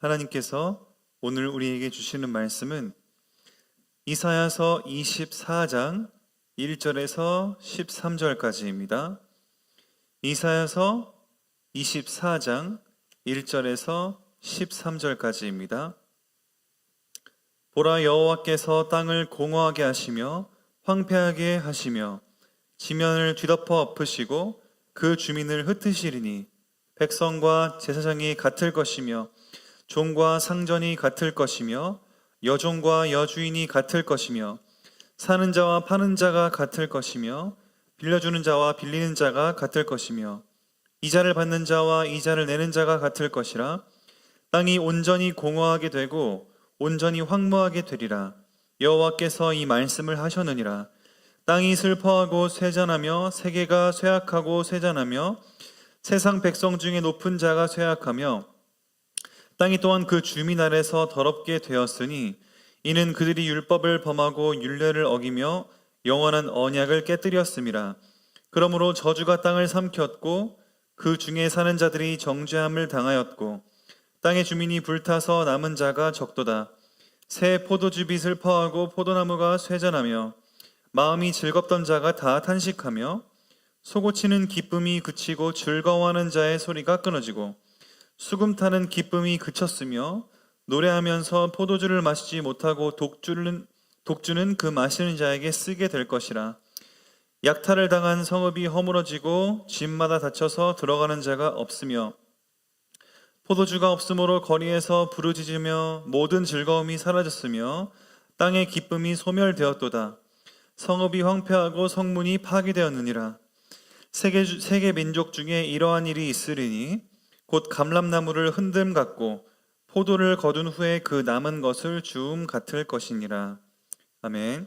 하나님께서 오늘 우리에게 주시는 말씀은 이사야서 24장 1절에서 13절까지입니다. 이사야서 24장 1절에서 13절까지입니다. 보라, 여호와께서 땅을 공허하게 하시며 황폐하게 하시며 지면을 뒤덮어 엎으시고 그 주민을 흩으시리니 백성과 제사장이 같을 것이며 종과 상전이 같을 것이며 여종과 여주인이 같을 것이며 사는 자와 파는 자가 같을 것이며 빌려주는 자와 빌리는 자가 같을 것이며 이자를 받는 자와 이자를 내는 자가 같을 것이라. 땅이 온전히 공허하게 되고 온전히 황무하게 되리라. 여호와께서 이 말씀을 하셨느니라. 땅이 슬퍼하고 쇠잔하며 세계가 쇠약하고 쇠잔하며 세상 백성 중에 높은 자가 쇠약하며 땅이 또한 그 주민 아래서 더럽게 되었으니 이는 그들이 율법을 범하고 율례를 어기며 영원한 언약을 깨뜨렸음이라. 그러므로 저주가 땅을 삼켰고 그 중에 사는 자들이 정죄함을 당하였고 땅의 주민이 불타서 남은 자가 적도다. 새 포도즙이 슬퍼하고 포도나무가 쇠잔하며 마음이 즐겁던 자가 다 탄식하며 소고치는 기쁨이 그치고 즐거워하는 자의 소리가 끊어지고 수금 타는 기쁨이 그쳤으며 노래하면서 포도주를 마시지 못하고 독주는 그 마시는 자에게 쓰게 될 것이라. 약탈을 당한 성읍이 허물어지고 집마다 닫혀서 들어가는 자가 없으며 포도주가 없으므로 거리에서 부르짖으며 모든 즐거움이 사라졌으며 땅의 기쁨이 소멸되었도다. 성읍이 황폐하고 성문이 파괴되었느니라. 세계 민족 중에 이러한 일이 있으리니 곧 감람나무를 흔듦 같고 포도를 거둔 후에 그 남은 것을 주움 같을 것이니라. 아멘.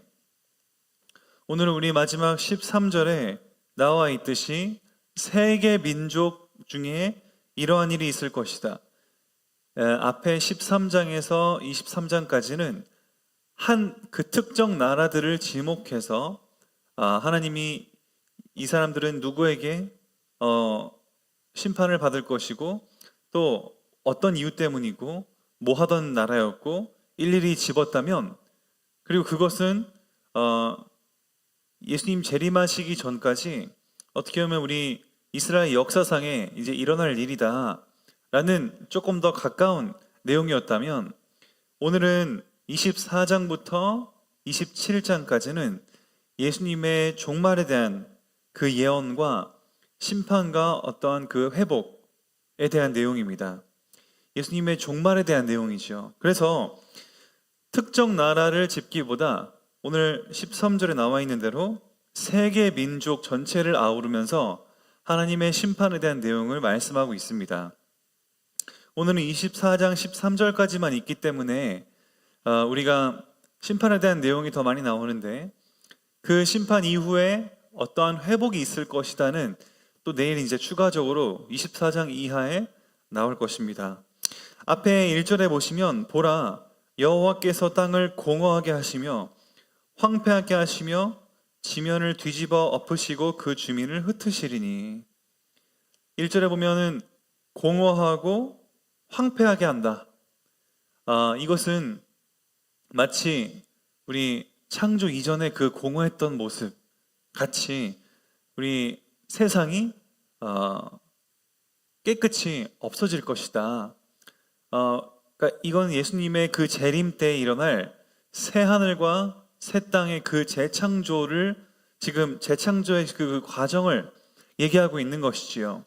오늘 우리 마지막 13절에 나와 있듯이 세계 민족 중에 이러한 일이 있을 것이다. 앞에 13장에서 23장까지는 한 그 특정 나라들을 지목해서 하나님이 이 사람들은 누구에게 심판을 받을 것이고 또 어떤 이유 때문이고 뭐 하던 나라였고 일일이 집었다면, 그리고 그것은 예수님 재림하시기 전까지 어떻게 보면 우리 이스라엘 역사상에 이제 일어날 일이다 라는 조금 더 가까운 내용이었다면, 오늘은 24장부터 27장까지는 예수님의 종말에 대한 그 예언과 심판과 어떠한 그 회복에 대한 내용입니다. 예수님의 종말에 대한 내용이죠. 그래서 특정 나라를 짚기보다 오늘 13절에 나와 있는 대로 세계 민족 전체를 아우르면서 하나님의 심판에 대한 내용을 말씀하고 있습니다. 오늘은 24장 13절까지만 있기 때문에 우리가 심판에 대한 내용이 더 많이 나오는데, 그 심판 이후에 어떠한 회복이 있을 것이다는 또 내일 이제 추가적으로 24장 이하에 나올 것입니다. 앞에 1절에 보시면 보라, 여호와께서 땅을 공허하게 하시며 황폐하게 하시며 지면을 뒤집어 엎으시고 그 주민을 흩으시리니. 1절에 보면은 공허하고 황폐하게 한다. 이것은 마치 우리 창조 이전의 그 공허했던 모습 같이 우리 세상이 깨끗이 없어질 것이다. 그러니까 이건 예수님의 그 재림 때 일어날 새 하늘과 새 땅의 그 재창조를, 지금 재창조의 그 과정을 얘기하고 있는 것이지요.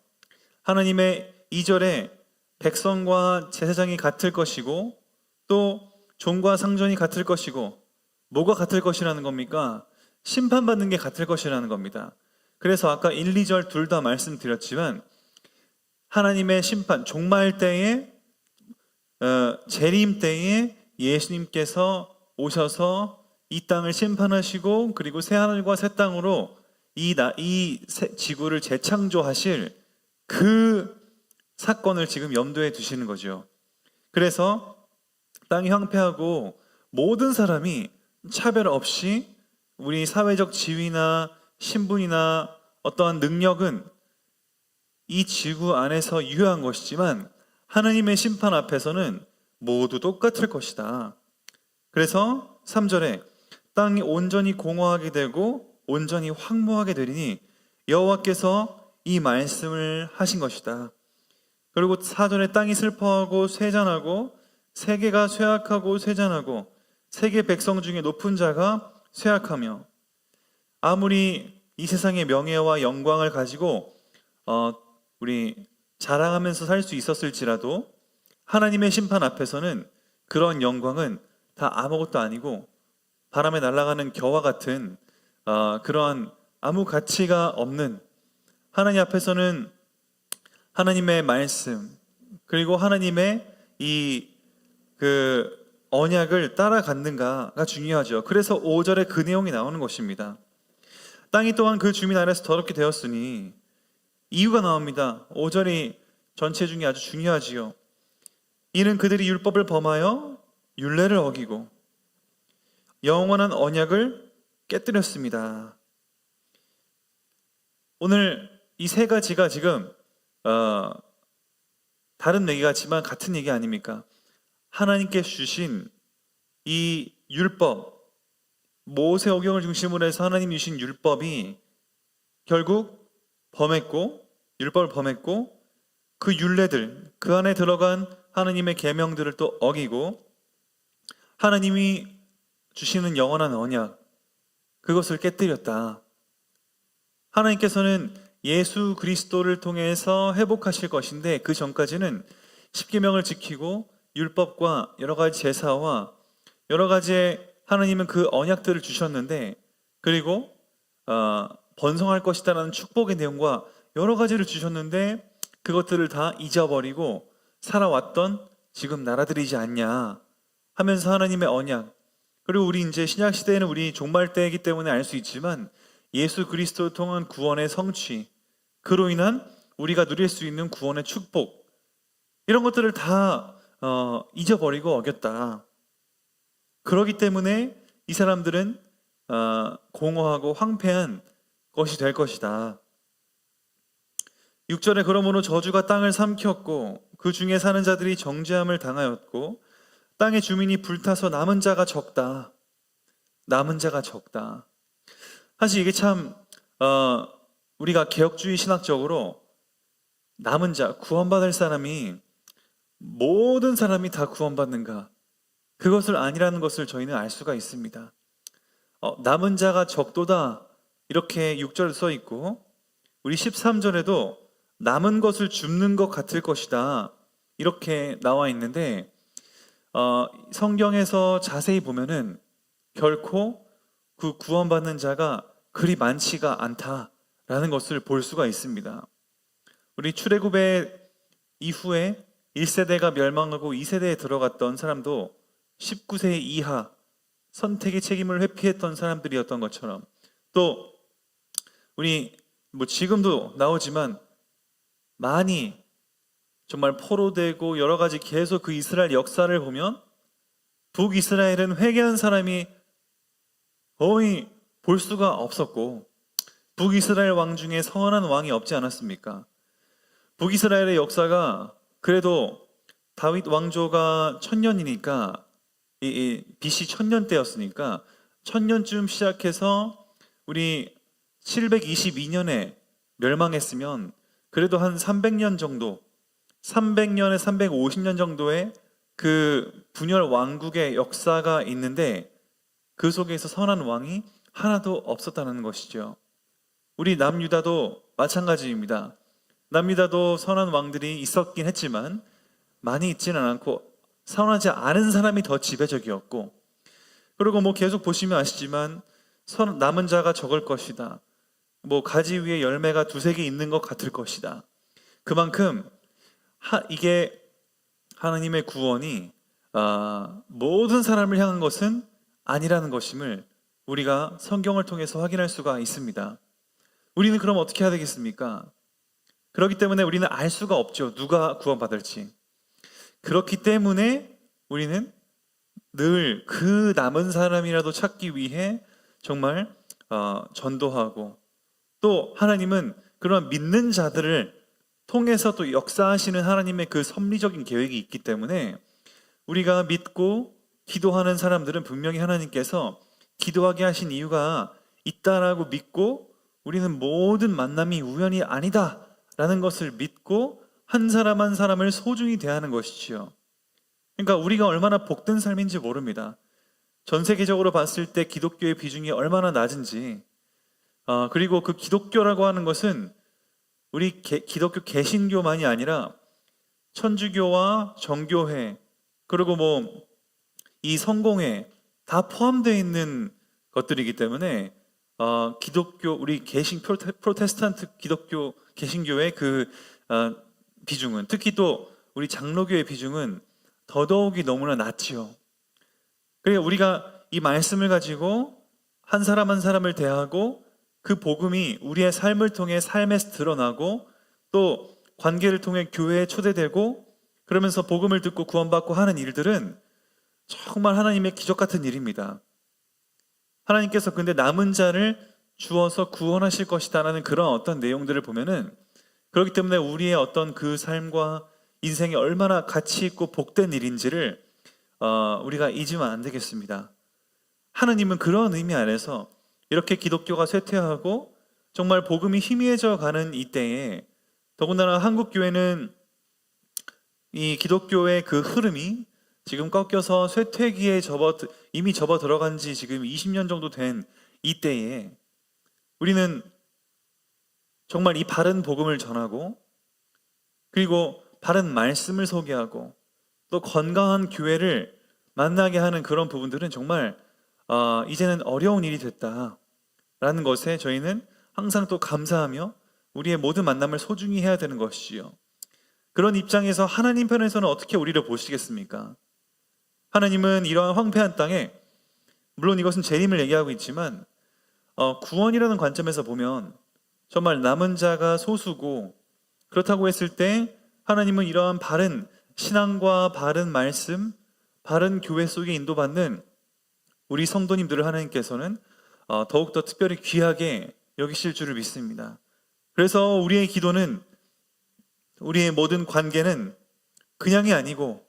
하나님의 2절에 백성과 제사장이 같을 것이고 또 종과 상전이 같을 것이고, 뭐가 같을 것이라는 겁니까? 심판받는 게 같을 것이라는 겁니다. 그래서 아까 1, 2절 둘 다 말씀드렸지만 하나님의 심판, 종말 때에 재림 때에 예수님께서 오셔서 이 땅을 심판하시고 그리고 새 하늘과 새 땅으로 이 지구를 재창조하실 그 사건을 지금 염두에 두시는 거죠. 그래서 땅이 황폐하고 모든 사람이 차별 없이 우리 사회적 지위나 신분이나 어떠한 능력은 이 지구 안에서 유효한 것이지만 하나님의 심판 앞에서는 모두 똑같을 것이다. 그래서 3절에 땅이 온전히 공허하게 되고 온전히 황무하게 되리니 여호와께서 이 말씀을 하신 것이다. 그리고 4절에 땅이 슬퍼하고 쇠잔하고 세계가 쇠약하고 쇠잔하고 세계 백성 중에 높은 자가 쇠약하며 아무리 이 세상의 명예와 영광을 가지고 우리 자랑하면서 살 수 있었을지라도 하나님의 심판 앞에서는 그런 영광은 다 아무것도 아니고 바람에 날아가는 겨와 같은 그러한 아무 가치가 없는, 하나님 앞에서는 하나님의 말씀 그리고 하나님의 그 언약을 따라갔는가가 중요하죠. 그래서 5절에 그 내용이 나오는 것입니다. 땅이 또한 그 주민 아래서 더럽게 되었으니 이유가 나옵니다. 5절이 전체 중에 아주 중요하지요. 이는 그들이 율법을 범하여 율례를 어기고 영원한 언약을 깨뜨렸습니다. 오늘 이 세 가지가 지금 다른 얘기 같지만 같은 얘기 아닙니까? 하나님께 주신 이 율법, 모세오경을 중심으로 해서 하나님이 주신 율법이 결국 율법을 범했고 그 율례들, 그 안에 들어간 하나님의 계명들을 또 어기고 하나님이 주시는 영원한 언약, 그것을 깨뜨렸다. 하나님께서는 예수 그리스도를 통해서 회복하실 것인데 그 전까지는 십계명을 지키고 율법과 여러 가지 제사와 여러 가지 하나님은 그 언약들을 주셨는데, 그리고 번성할 것이다라는 축복의 내용과 여러 가지를 주셨는데 그것들을 다 잊어버리고 살아왔던 지금 나라들이지 않냐 하면서 하나님의 언약, 그리고 우리 이제 신약 시대에는 우리 종말 때이기 때문에 알 수 있지만 예수 그리스도를 통한 구원의 성취, 그로 인한 우리가 누릴 수 있는 구원의 축복, 이런 것들을 다 잊어버리고 어겼다. 그렇기 때문에 이 사람들은 공허하고 황폐한 것이 될 것이다. 6절에 그러므로 저주가 땅을 삼켰고 그 중에 사는 자들이 정죄함을 당하였고 땅의 주민이 불타서 남은 자가 적다. 남은 자가 적다. 사실 이게 참 우리가 개혁주의 신학적으로 남은 자, 구원받을 사람이 모든 사람이 다 구원받는가, 그것을 아니라는 것을 저희는 알 수가 있습니다. 남은 자가 적도다 이렇게 6절에 써 있고 우리 13절에도 남은 것을 줍는 것 같을 것이다 이렇게 나와 있는데 성경에서 자세히 보면은 결코 그 구원받는 자가 그리 많지가 않다라는 것을 볼 수가 있습니다. 우리 출애굽의 이후에 1세대가 멸망하고 2세대에 들어갔던 사람도 19세 이하 선택의 책임을 회피했던 사람들이었던 것처럼, 또 우리 지금도 나오지만 많이 정말 포로되고 여러 가지 계속 그 이스라엘 역사를 보면 북이스라엘은 회개한 사람이 거의 볼 수가 없었고 북이스라엘 왕 중에 선한 왕이 없지 않았습니까? 북이스라엘의 역사가 그래도 다윗 왕조가 1000년이니까 BC 1000년 때였으니까 1000년쯤 시작해서 우리 722년에 멸망했으면 그래도 한 300년 정도, 300년에 350년 정도의 그 분열 왕국의 역사가 있는데 그 속에서 선한 왕이 하나도 없었다는 것이죠. 우리 남유다도 마찬가지입니다. 남유다도 선한 왕들이 있었긴 했지만 많이 있지는 않고 선하지 않은 사람이 더 지배적이었고, 그리고 계속 보시면 아시지만 남은 자가 적을 것이다. 가지 위에 열매가 두세 개 있는 것 같을 것이다. 그만큼 이게 하나님의 구원이 모든 사람을 향한 것은 아니라는 것임을 우리가 성경을 통해서 확인할 수가 있습니다. 우리는 그럼 어떻게 해야 되겠습니까? 그렇기 때문에 우리는 알 수가 없죠. 누가 구원받을지. 그렇기 때문에 우리는 늘 그 남은 사람이라도 찾기 위해 정말 전도하고, 또 하나님은 그런 믿는 자들을 통해서 또 역사하시는 하나님의 그 섭리적인 계획이 있기 때문에 우리가 믿고 기도하는 사람들은 분명히 하나님께서 기도하게 하신 이유가 있다라고 믿고 우리는 모든 만남이 우연이 아니다라는 것을 믿고 한 사람 한 사람을 소중히 대하는 것이지요. 그러니까 우리가 얼마나 복된 삶인지 모릅니다. 전 세계적으로 봤을 때 기독교의 비중이 얼마나 낮은지, 그리고 그 기독교라고 하는 것은 우리 기독교 개신교만이 아니라 천주교와 정교회, 그리고 뭐 이 성공회 다 포함되어 있는 것들이기 때문에 기독교 우리 프로테스탄트 기독교 개신교의 그 비중은, 특히 또 우리 장로교의 비중은 더더욱이 너무나 낮지요. 그러니까 우리가 이 말씀을 가지고 한 사람 한 사람을 대하고 그 복음이 우리의 삶을 통해 삶에서 드러나고 또 관계를 통해 교회에 초대되고 그러면서 복음을 듣고 구원받고 하는 일들은 정말 하나님의 기적 같은 일입니다. 하나님께서 근데 남은 자를 주어서 구원하실 것이다라는 그런 어떤 내용들을 보면은, 그렇기 때문에 우리의 어떤 그 삶과 인생이 얼마나 가치 있고 복된 일인지를 우리가 잊으면 안 되겠습니다. 하나님은 그런 의미 안에서 이렇게 기독교가 쇠퇴하고 정말 복음이 희미해져 가는 이때에, 더군다나 한국 교회는 이 기독교의 그 흐름이 지금 꺾여서 쇠퇴기에 이미 접어 들어간 지 지금 20년 정도 된 이때에 우리는 정말 이 바른 복음을 전하고 그리고 바른 말씀을 소개하고 또 건강한 교회를 만나게 하는 그런 부분들은 정말 이제는 어려운 일이 됐다라는 것에 저희는 항상 또 감사하며 우리의 모든 만남을 소중히 해야 되는 것이지요. 그런 입장에서 하나님 편에서는 어떻게 우리를 보시겠습니까? 하나님은 이러한 황폐한 땅에, 물론 이것은 재림을 얘기하고 있지만 구원이라는 관점에서 보면 정말 남은 자가 소수고, 그렇다고 했을 때 하나님은 이러한 바른 신앙과 바른 말씀, 바른 교회 속에 인도받는 우리 성도님들을 하나님께서는 더욱더 특별히 귀하게 여기실 줄을 믿습니다. 그래서 우리의 기도는, 우리의 모든 관계는 그냥이 아니고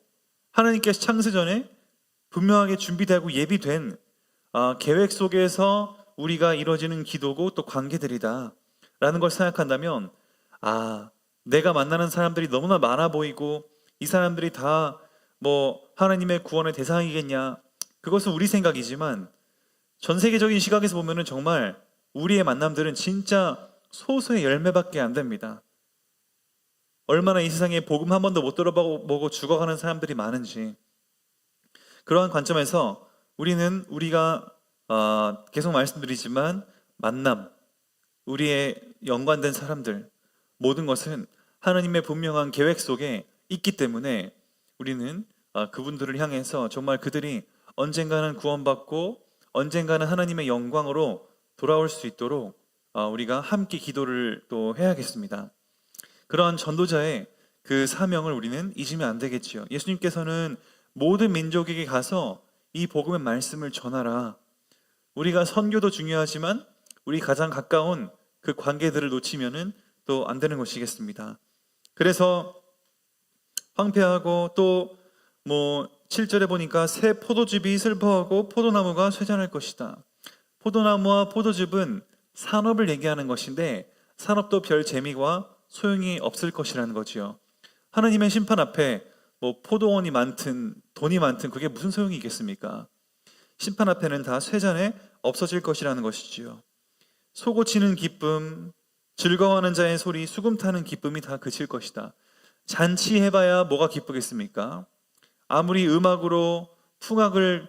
하나님께서 창세전에 분명하게 준비되고 예비된 계획 속에서 우리가 이루어지는 기도고 또 관계들이다 라는 걸 생각한다면, 내가 만나는 사람들이 너무나 많아 보이고 이 사람들이 다 뭐 하나님의 구원의 대상이겠냐, 그것은 우리 생각이지만 전 세계적인 시각에서 보면은 정말 우리의 만남들은 진짜 소수의 열매밖에 안 됩니다. 얼마나 이 세상에 복음 한 번도 못 들어보고 죽어가는 사람들이 많은지, 그러한 관점에서 우리가 계속 말씀드리지만 만남, 우리의 연관된 사람들, 모든 것은 하나님의 분명한 계획 속에 있기 때문에 우리는 그분들을 향해서 정말 그들이 언젠가는 구원받고 언젠가는 하나님의 영광으로 돌아올 수 있도록 우리가 함께 기도를 또 해야겠습니다. 그러한 전도자의 그 사명을 우리는 잊으면 안 되겠지요. 예수님께서는 모든 민족에게 가서 이 복음의 말씀을 전하라. 우리가 선교도 중요하지만 우리 가장 가까운 그 관계들을 놓치면은 또 안 되는 것이겠습니다. 그래서 황폐하고 또 7절에 보니까 새 포도즙이 슬퍼하고 포도나무가 쇠잔할 것이다. 포도나무와 포도즙은 산업을 얘기하는 것인데 산업도 별 재미와 소용이 없을 것이라는 거지요. 하나님의 심판 앞에 포도원이 많든 돈이 많든 그게 무슨 소용이 있겠습니까? 심판 앞에는 다 쇠잔에 없어질 것이라는 것이지요. 소고치는 기쁨, 즐거워하는 자의 소리, 수금 타는 기쁨이 다 그칠 것이다. 잔치해봐야 뭐가 기쁘겠습니까? 아무리 음악으로 풍악을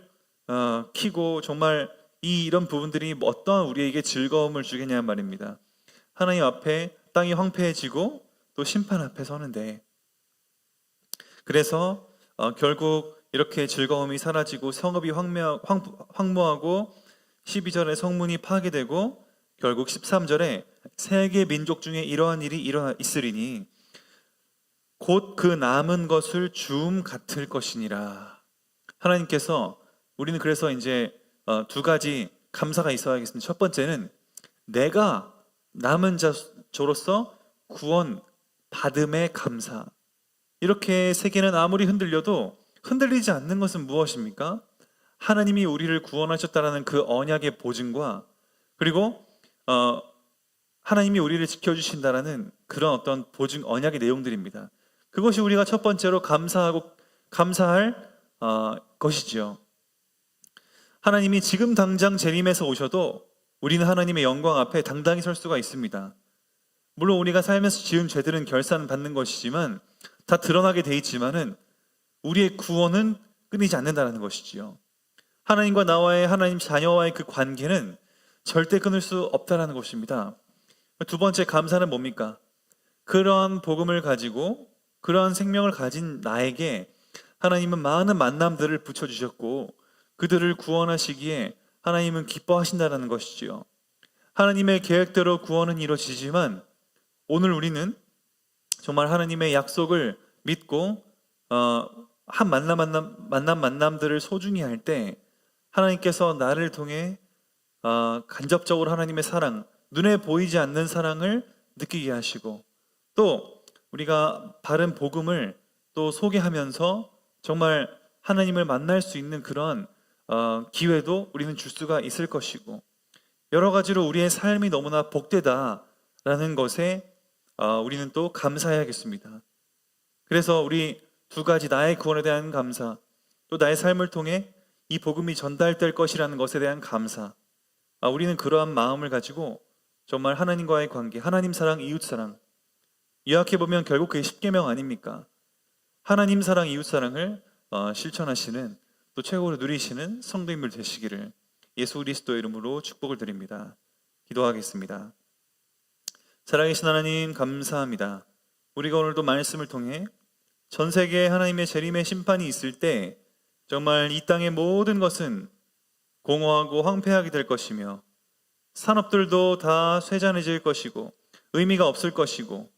키고 정말 이런 부분들이 어떠한 우리에게 즐거움을 주겠냐 말입니다. 하나님 앞에 땅이 황폐해지고 또 심판 앞에 서는데, 그래서 결국 이렇게 즐거움이 사라지고 성읍이 황무하고 12절에 성문이 파괴되고 결국 13절에 세계 민족 중에 이러한 일이 있으리니 곧 그 남은 것을 주음 같을 것이니라. 하나님께서, 우리는 그래서 이제 두 가지 감사가 있어야겠습니다. 첫 번째는 내가 남은 자로서 구원 받음의 감사. 이렇게 세계는 아무리 흔들려도 흔들리지 않는 것은 무엇입니까? 하나님이 우리를 구원하셨다라는 그 언약의 보증과 그리고 하나님이 우리를 지켜주신다라는 그런 어떤 보증 언약의 내용들입니다. 그것이 우리가 첫 번째로 감사할 것이지요. 하나님이 지금 당장 재림해서 오셔도 우리는 하나님의 영광 앞에 당당히 설 수가 있습니다. 물론 우리가 살면서 지은 죄들은 결산받는 것이지만 다 드러나게 돼 있지만은 우리의 구원은 끊이지 않는다는 것이지요. 하나님과 나와의 하나님 자녀와의 그 관계는 절대 끊을 수 없다는 것입니다. 두 번째 감사는 뭡니까? 그러한 복음을 가지고 그러한 생명을 가진 나에게 하나님은 많은 만남들을 붙여주셨고 그들을 구원하시기에 하나님은 기뻐하신다는 것이지요. 하나님의 계획대로 구원은 이루어지지만 오늘 우리는 정말 하나님의 약속을 믿고 한 만남들을 소중히 할 때 하나님께서 나를 통해 간접적으로 하나님의 사랑, 눈에 보이지 않는 사랑을 느끼게 하시고 또 우리가 바른 복음을 또 소개하면서 정말 하나님을 만날 수 있는 그런 기회도 우리는 줄 수가 있을 것이고 여러 가지로 우리의 삶이 너무나 복되다라는 것에 우리는 또 감사해야겠습니다. 그래서 우리 두 가지 나의 구원에 대한 감사 또 나의 삶을 통해 이 복음이 전달될 것이라는 것에 대한 감사 우리는 그러한 마음을 가지고 정말 하나님과의 관계, 하나님 사랑, 이웃 사랑 요약해보면 결국 그게 십계명 아닙니까? 하나님 사랑, 이웃 사랑을 실천하시는 또 최고로 누리시는 성도인들 되시기를 예수 그리스도의 이름으로 축복을 드립니다. 기도하겠습니다. 살아계신 하나님 감사합니다. 우리가 오늘도 말씀을 통해 전 세계에 하나님의 재림의 심판이 있을 때 정말 이 땅의 모든 것은 공허하고 황폐하게 될 것이며 산업들도 다 쇠잔해질 것이고 의미가 없을 것이고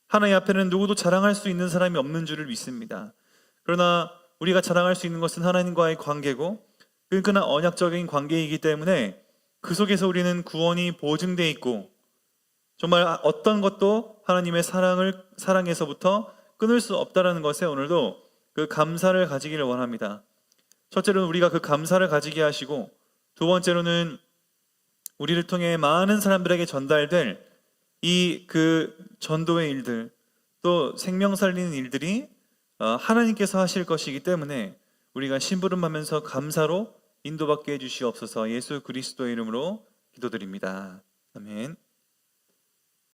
하나님 앞에는 누구도 자랑할 수 있는 사람이 없는 줄을 믿습니다. 그러나 우리가 자랑할 수 있는 것은 하나님과의 관계고 끈끈한 언약적인 관계이기 때문에 그 속에서 우리는 구원이 보증되어 있고 정말 어떤 것도 하나님의 사랑에서부터 끊을 수 없다는 것에 오늘도 그 감사를 가지기를 원합니다. 첫째로는 우리가 그 감사를 가지게 하시고 두 번째로는 우리를 통해 많은 사람들에게 전달될 이 그 전도의 일들 또 생명 살리는 일들이 하나님께서 하실 것이기 때문에 우리가 심부름하면서 감사로 인도받게 해주시옵소서. 예수 그리스도의 이름으로 기도드립니다. 아멘.